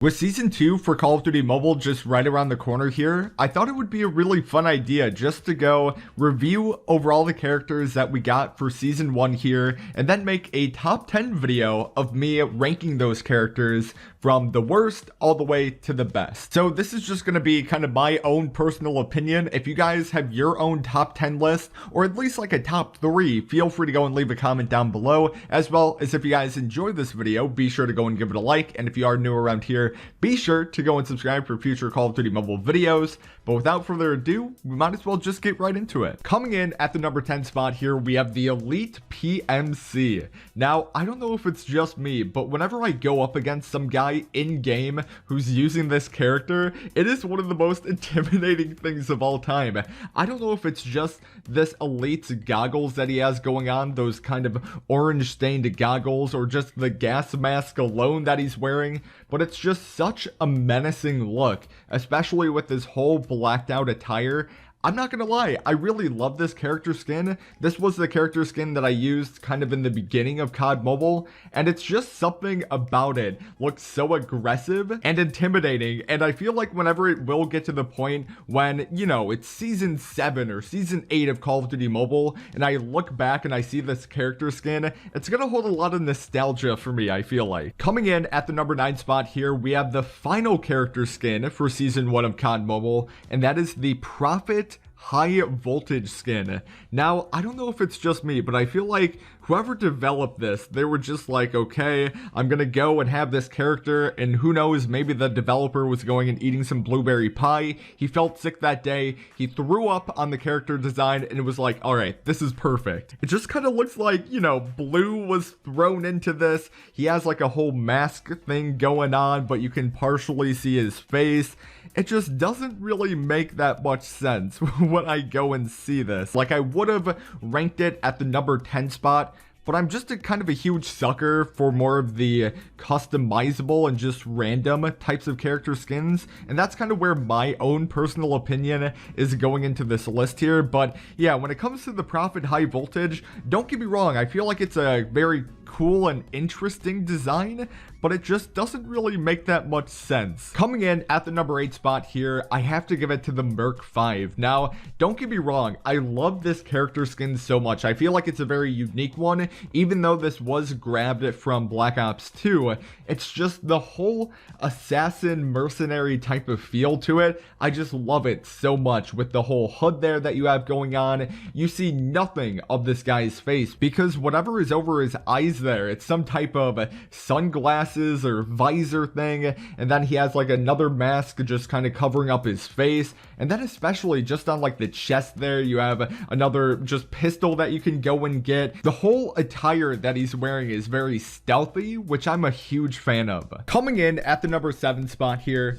With Season 2 for Call of Duty Mobile just right around the corner here, I thought it would be a really fun idea just to go review over all the characters that we got for Season 1 here, and then make a top 10 video of me ranking those characters from the worst all the way to the best. So this is just going to be kind of my own personal opinion. If you guys have your own top 10 list, or at least like a top 3, feel free to go and leave a comment down below, as well as if you guys enjoyed this video, be sure to go and give it a like, and if you are new around here, be sure to go and subscribe for future Call of Duty Mobile videos. But without further ado, we might as well just get right into it. Coming in at the number 10 spot here, we have the Elite PMC. Now, I don't know if it's just me, but whenever I go up against some guy in-game who's using this character, it is one of the most intimidating things of all time. I don't know if it's just this Elite's goggles that he has going on, those kind of orange-stained goggles, or just the gas mask alone that he's wearing, but it's just such a menacing look, especially with this whole blacked out attire. I'm not gonna lie, I really love this character skin. This was the character skin that I used kind of in the beginning of COD Mobile, and it's just something about it looks so aggressive and intimidating, and I feel like whenever it will get to the point when, you know, it's Season 7 or Season 8 of Call of Duty Mobile, and I look back and I see this character skin, it's gonna hold a lot of nostalgia for me, I feel like. Coming in at the number 9 spot here, we have the final character skin for Season 1 of COD Mobile, and that is the Prophet High Voltage skin. Now, I don't know if it's just me, but I feel like whoever developed this, they were just like, okay, I'm gonna go and have this character, and who knows, maybe the developer was going and eating some blueberry pie, he felt sick that day, he threw up on the character design, and it was like, alright, this is perfect. It just kind of looks like, you know, blue was thrown into this. He has like a whole mask thing going on, but you can partially see his face. It just doesn't really make that much sense when I go and see this. Like, I would have ranked it at the number 10 spot, but I'm just a kind of a huge sucker for more of the customizable and just random types of character skins, and that's kind of where my own personal opinion is going into this list here. But yeah, when it comes to the Prophet High Voltage, don't get me wrong, I feel like it's a very cool and interesting design, but it just doesn't really make that much sense. Coming in at the number 8 spot here, I have to give it to the Merc 5. Now, don't get me wrong, I love this character skin so much. I feel like it's a very unique one, even though this was grabbed from Black Ops 2. It's just the whole assassin mercenary type of feel to it. I just love it so much with the whole hood there that you have going on. You see nothing of this guy's face because whatever is over his eyes there, it's some type of sunglasses or visor thing, and then he has like another mask just kind of covering up his face, and then especially just on like the chest there, you have another just pistol that you can go and get. The whole attire that he's wearing is very stealthy, which I'm a huge fan of. Coming in at the number 7 spot here,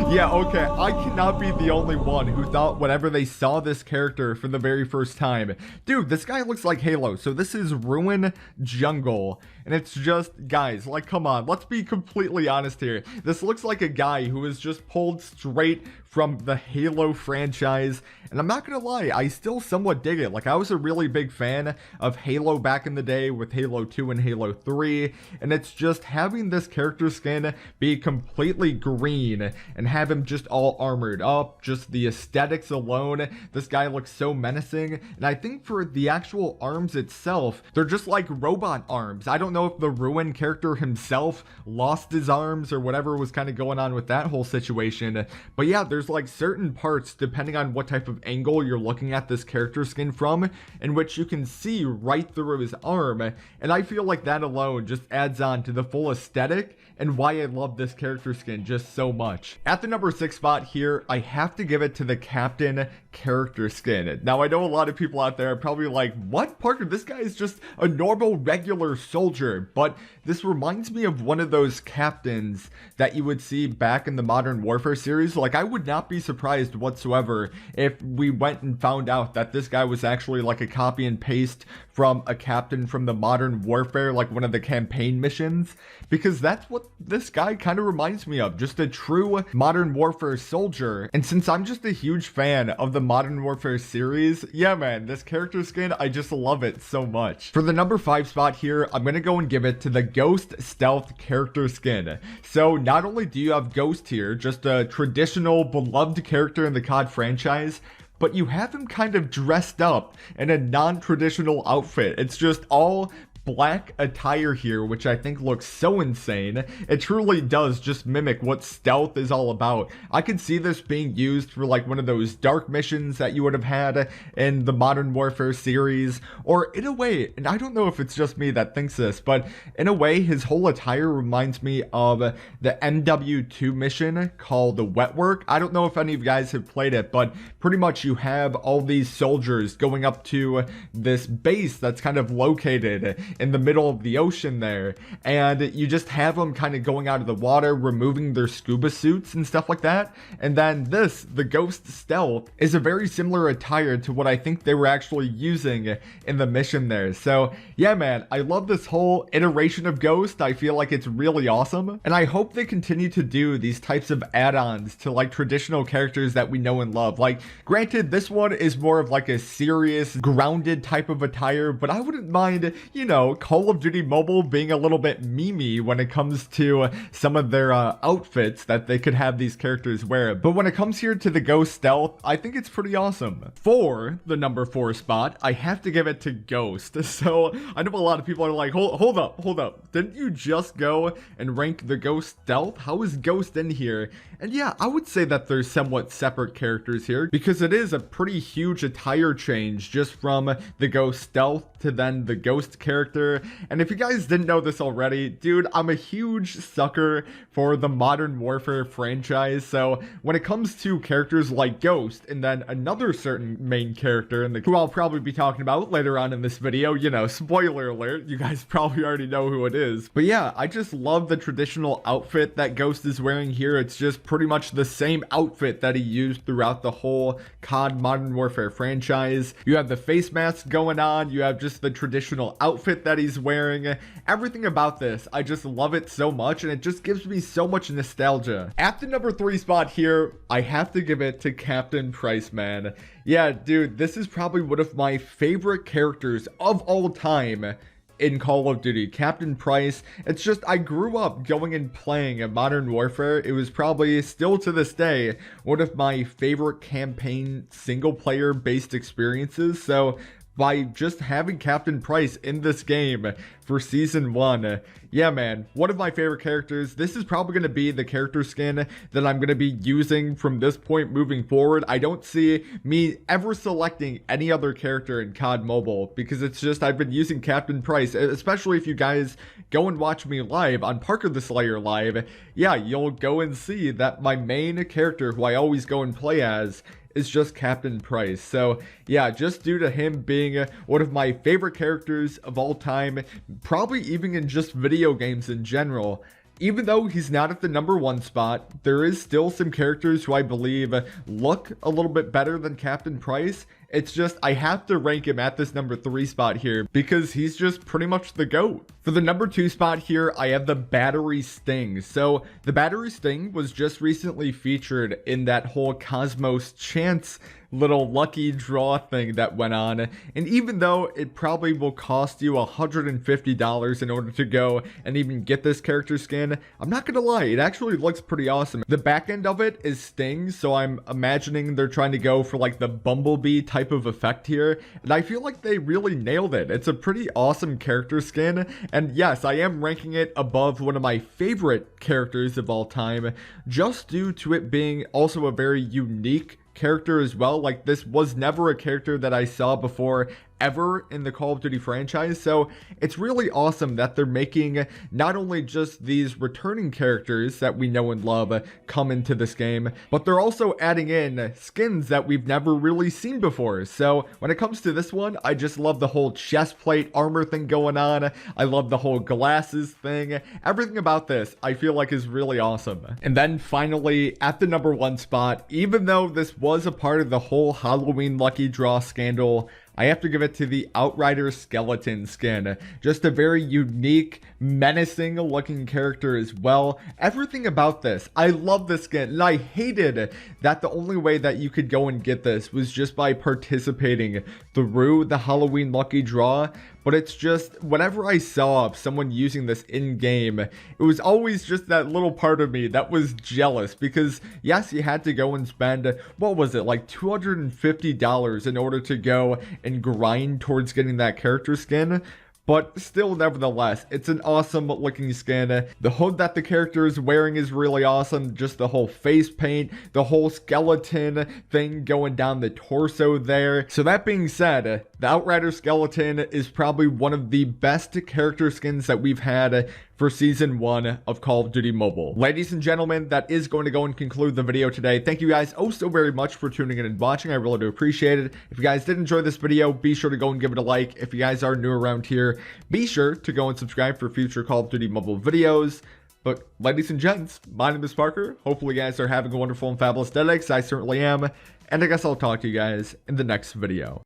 yeah, okay, I cannot be the only one who thought whenever they saw this character for the very first time, dude, this guy looks like Halo. So this is Ruin Jungle, and it's just, guys, like, come on, let's be completely honest here. This looks like a guy who is just pulled straight from the Halo franchise, and I'm not gonna lie, I still somewhat dig it. Like, I was a really big fan of Halo back in the day with Halo 2 and Halo 3, and it's just having this character skin be completely green and have him just all armored up, just the aesthetics alone, this guy looks so menacing. And I think for the actual arms itself, they're just like robot arms. I don't know if the Ruin character himself lost his arms or whatever was kind of going on with that whole situation, but yeah, there's like certain parts, depending on what type of angle you're looking at this character skin from, in which you can see right through his arm, and I feel like that alone just adds on to the full aesthetic and why I love this character skin just so much. At the number 6 spot here, I have to give it to the Captain character skin. Now, I know a lot of people out there are probably like, what, Parker, this guy is just a normal regular soldier, but this reminds me of one of those captains that you would see back in the Modern Warfare series. Like, I would not not be surprised whatsoever if we went and found out that this guy was actually like a copy and paste from a captain from the Modern Warfare, like one of the campaign missions, because that's what this guy kind of reminds me of, just a true Modern Warfare soldier. And since I'm just a huge fan of the Modern Warfare series, yeah man, this character skin, I just love it so much. For the number 5 spot here, I'm gonna go and give it to the Ghost Stealth character skin. So not only do you have Ghost here, just a traditional beloved character in the COD franchise, but you have him kind of dressed up in a non-traditional outfit. It's just all black attire here, which I think looks so insane. It truly does just mimic what stealth is all about. I could see this being used for like one of those dark missions that you would have had in the Modern Warfare series, or in a way, and I don't know if it's just me that thinks this, but in a way his whole attire reminds me of the MW2 mission called the Wet Work. I don't know if any of you guys have played it, but pretty much you have all these soldiers going up to this base that's kind of located in the middle of the ocean there, and you just have them kind of going out of the water, removing their scuba suits and stuff like that. And then this, the Ghost Stealth, is a very similar attire to what I think they were actually using in the mission there. So yeah man, I love this whole iteration of Ghost. I feel like it's really awesome, and I hope they continue to do these types of add-ons to like traditional characters that we know and love. Like granted, this one is more of like a serious, grounded type of attire, but I wouldn't mind, you know, Call of Duty Mobile being a little bit memey when it comes to some of their outfits that they could have these characters wear. But when it comes here to the Ghost Stealth, I think it's pretty awesome. For the number 4 spot, I have to give it to Ghost. So I know a lot of people are like, hold up. Didn't you just go and rank the Ghost Stealth? How is Ghost in here? And yeah, I would say that they're somewhat separate characters here, because it is a pretty huge attire change just from the Ghost Stealth to then the Ghost character. And if you guys didn't know this already, dude, I'm a huge sucker for the Modern Warfare franchise. So when it comes to characters like Ghost, and then another certain main character in the who I'll probably be talking about later on in this video, you know, spoiler alert, you guys probably already know who it is. But yeah, I just love the traditional outfit that Ghost is wearing here. It's just pretty much the same outfit that he used throughout the whole COD Modern Warfare franchise. You have the face mask going on, you have just the traditional outfit that he's wearing. Everything about this, I just love it so much, and it just gives me so much nostalgia. At the number 3 spot here, I have to give it to Captain Price, man. Yeah, dude, this is probably one of my favorite characters of all time in Call of Duty. Captain Price, it's just, I grew up going and playing a Modern Warfare. It was probably still to this day one of my favorite campaign single player based experiences. So by just having Captain Price in this game for Season 1, yeah man, one of my favorite characters. This is probably going to be the character skin that I'm going to be using from this point moving forward. I don't see me ever selecting any other character in COD Mobile, because it's just, I've been using Captain Price, especially if you guys go and watch me live on Parker the Slayer Live. Yeah, you'll go and see that my main character, who I always go and play as, is just Captain Price. So yeah, just due to him being one of my favorite characters of all time, probably even in just video games in general, even though he's not at the number 1 spot, there is still some characters who I believe look a little bit better than Captain Price. It's just, I have to rank him at this number 3 spot here, because he's just pretty much the GOAT. For the number 2 spot here, I have the Battery Sting. So the Battery Sting was just recently featured in that whole Cosmos Chance little lucky draw thing that went on, and even though it probably will cost you $150 in order to go and even get this character skin, I'm not gonna lie, it actually looks pretty awesome. The back end of it is Sting, so I'm imagining they're trying to go for like the Bumblebee type of effect here, and I feel like they really nailed it. It's a pretty awesome character skin, and yes, I am ranking it above one of my favorite characters of all time, just due to it being also a very unique character as well. Like, this was never a character that I saw before ever in the Call of Duty franchise. So it's really awesome that they're making not only just these returning characters that we know and love come into this game, but they're also adding in skins that we've never really seen before. So when it comes to this one, I just love the whole chest plate armor thing going on. I love the whole glasses thing. Everything about this I feel like is really awesome. And then finally at the number 1 spot, even though this was a part of the whole Halloween lucky draw scandal, I have to give it to the Outrider skeleton skin. Just a very unique, menacing looking character as well. Everything about this, I love this skin, and I hated that the only way that you could go and get this was just by participating through the Halloween lucky draw. But it's just, whenever I saw someone using this in-game, it was always just that little part of me that was jealous, because yes, you had to go and spend, what was it, like $250 in order to go and grind towards getting that character skin. But still, nevertheless, it's an awesome looking skin. The hood that the character is wearing is really awesome. Just the whole face paint, the whole skeleton thing going down the torso there. So that being said, the Outrider skeleton is probably one of the best character skins that we've had for Season 1 of Call of Duty Mobile. Ladies and gentlemen, that is going to go and conclude the video today. Thank you guys oh so very much for tuning in and watching. I really do appreciate it. If you guys did enjoy this video, be sure to go and give it a like. If you guys are new around here, be sure to go and subscribe for future Call of Duty Mobile videos. But ladies and gents, my name is Parker. Hopefully you guys are having a wonderful and fabulous day, 'cause I certainly am. And I guess I'll talk to you guys in the next video.